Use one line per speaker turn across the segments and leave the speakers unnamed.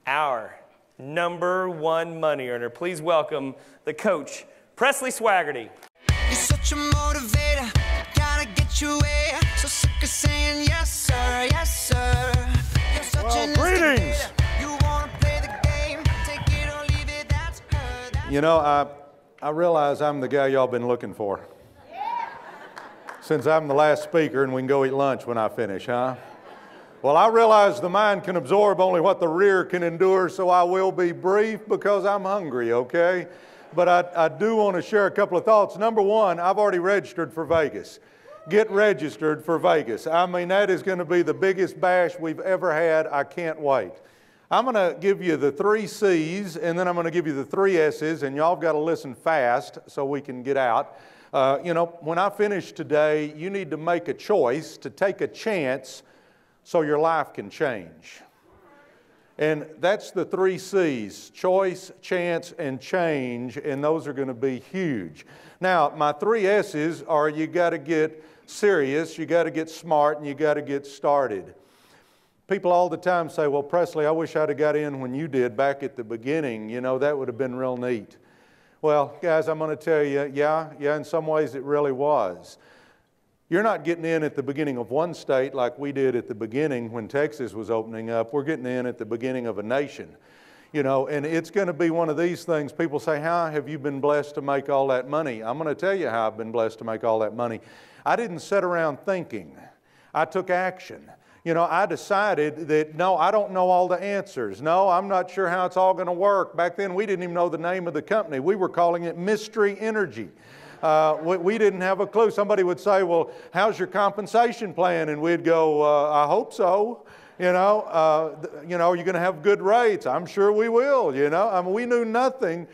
our #1 money earner. Please welcome the coach, Presley Swagerty.
You're such a motivator, gotta get you way. So sick of saying yes, sir, yes, sir. You're such an
greetings.
You wanna play the game, take it or leave it, that's her. That's
You know, I realize I'm the guy y'all been looking for. Since I'm the last speaker and we can go eat lunch when I finish, huh? Well, I realize the mind can absorb only what the rear can endure, so I will be brief because I'm hungry, okay? But I do want to share a couple of thoughts. Number one, I've already registered for Vegas. Get registered for Vegas. I mean, that is going to be the biggest bash we've ever had. I can't wait. I'm going to give you the 3 C's, and then I'm going to give you the 3 S's, and y'all got to listen fast so we can get out. You know, when I finish today, you need to make a choice to take a chance so your life can change. And that's the 3 C's: choice, chance, and change, and those are going to be huge. Now, my 3 S's are you got to get serious, you got to get smart, and you got to get started. People all the time say, well, Presley, I wish I'd have got in when you did back at the beginning. You know, that would have been real neat. Well, guys, I'm going to tell you, yeah, in some ways it really was. You're not getting in at the beginning of one state like we did at the beginning when Texas was opening up. We're getting in at the beginning of a nation. You know, and it's going to be one of these things. People say, how have you been blessed to make all that money? I'm going to tell you how I've been blessed to make all that money. I didn't sit around thinking. I took action. You know, I decided that, no, I don't know all the answers. No, I'm not sure how it's all going to work. Back then, we didn't even know the name of the company. We were calling it Mystery Energy. We didn't have a clue. Somebody would say, well, how's your compensation plan? And we'd go, I hope so. You know, are you going to have good rates? I'm sure we will, you know. I mean, we knew nothing,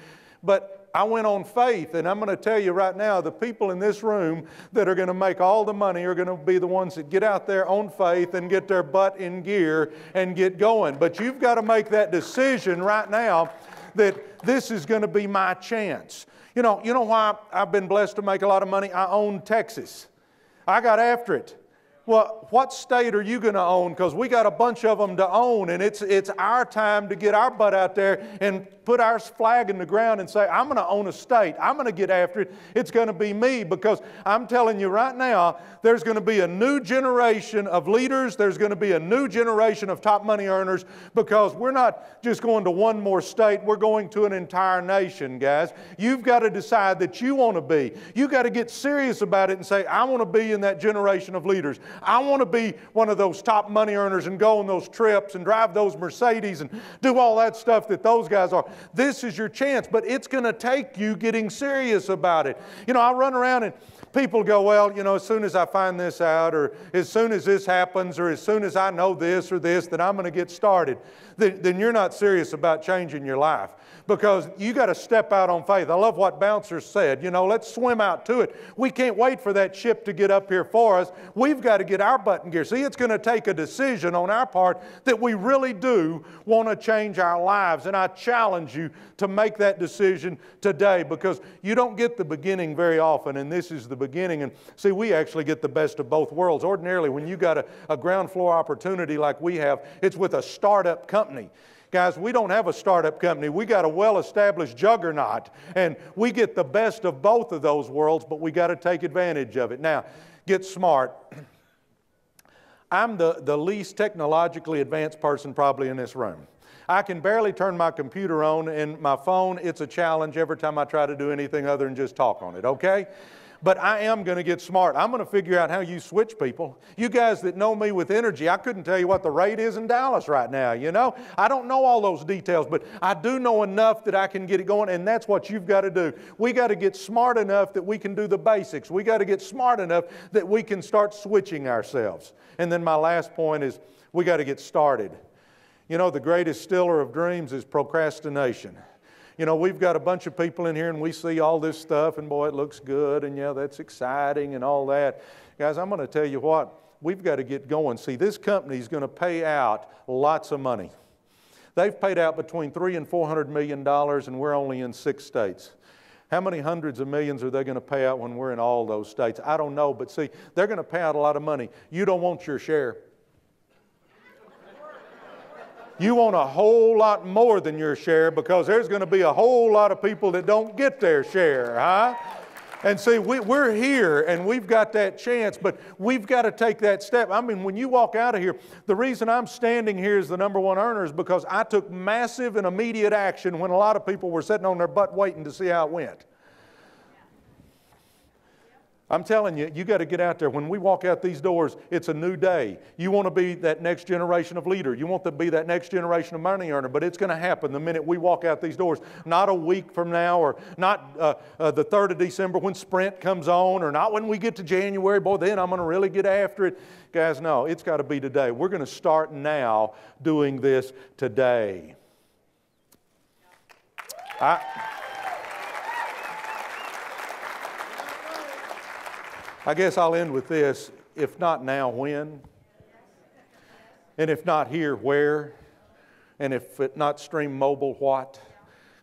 but I went on faith, and I'm going to tell you right now, the people in this room that are going to make all the money are going to be the ones that get out there on faith and get their butt in gear and get going. But you've got to make that decision right now that this is going to be my chance. You know why I've been blessed to make a lot of money? I own Texas. I got after it. Well, what state are you going to own? Because we got a bunch of them to own, and it's our time to get our butt out there and put our flag in the ground and say, I'm going to own a state. I'm going to get after it. It's going to be me, because I'm telling you right now, there's going to be a new generation of leaders. There's going to be a new generation of top money earners, because we're not just going to one more state. We're going to an entire nation, guys. You've got to decide that you want to be. You've got to get serious about it and say, I want to be in that generation of leaders. I want to be one of those top money earners and go on those trips and drive those Mercedes and do all that stuff that those guys are. This is your chance, but it's going to take you getting serious about it. You know, I run around and people go, well, you know, as soon as I find this out, or as soon as this happens, or as soon as I know this or this, then I'm going to get started. Then you're not serious about changing your life, because you got to step out on faith. I love what Bouncer said. You know, let's swim out to it. We can't wait for that ship to get up here for us. We've got to get our butt in gear. See, it's going to take a decision on our part that we really do want to change our lives. And I challenge you to make that decision today, because you don't get the beginning very often, and this is the beginning. And see, we actually get the best of both worlds. Ordinarily, when you got a ground floor opportunity like we have, it's with a startup company. Guys, we don't have a startup company. We got a well-established juggernaut, and we get the best of both of those worlds, but we got to take advantage of it. Now, get smart. I'm the least technologically advanced person probably in this room. I can barely turn my computer on, and my phone, it's a challenge every time I try to do anything other than just talk on it, okay? But I am going to get smart. I'm going to figure out how you switch people. You guys that know me with energy, I couldn't tell you what the rate is in Dallas right now, you know. I don't know all those details, but I do know enough that I can get it going, and that's what you've got to do. We got to get smart enough that we can do the basics. We got to get smart enough that we can start switching ourselves. And then my last point is we got to get started. You know, the greatest stiller of dreams is procrastination. You know, we've got a bunch of people in here and we see all this stuff and boy, it looks good and yeah, that's exciting and all that. Guys, I'm going to tell you what, we've got to get going. See, this company is going to pay out lots of money. They've paid out between $300 and $400 million, and we're only in 6 states. How many hundreds of millions are they going to pay out when we're in all those states? I don't know, but see, they're going to pay out a lot of money. You don't want your share. You want a whole lot more than your share, because there's going to be a whole lot of people that don't get their share, huh? And see, we're here and we've got that chance, but we've got to take that step. I mean, when you walk out of here, the reason I'm standing here as the number one earner is because I took massive and immediate action when a lot of people were sitting on their butt waiting to see how it went. I'm telling you, you got to get out there. When we walk out these doors, it's a new day. You want to be that next generation of leader. You want to be that next generation of money earner, but it's going to happen the minute we walk out these doors. Not a week from now, or not the 3rd of December when Sprint comes on, or not when we get to January. Boy, then I'm going to really get after it. Guys, no, it's got to be today. We're going to start now doing this today. I guess I'll end with this. If not now, when? And if not here, where? And if it not stream mobile, what?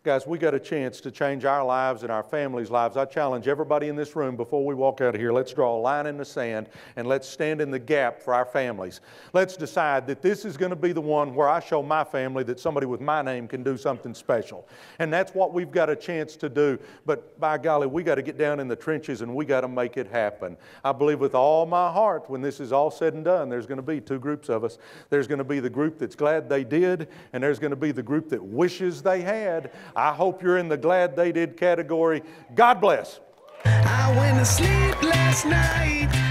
Guys, we got a chance to change our lives and our families' lives. I challenge everybody in this room, before we walk out of here, let's draw a line in the sand and let's stand in the gap for our families. Let's decide that this is going to be the one where I show my family that somebody with my name can do something special. And that's what we've got a chance to do. But by golly, we got to get down in the trenches and we got to make it happen. I believe with all my heart, when this is all said and done, there's going to be 2 groups of us. There's going to be the group that's glad they did, and there's going to be the group that wishes they had. I hope you're in the glad they did category. God bless.
I went to sleep last night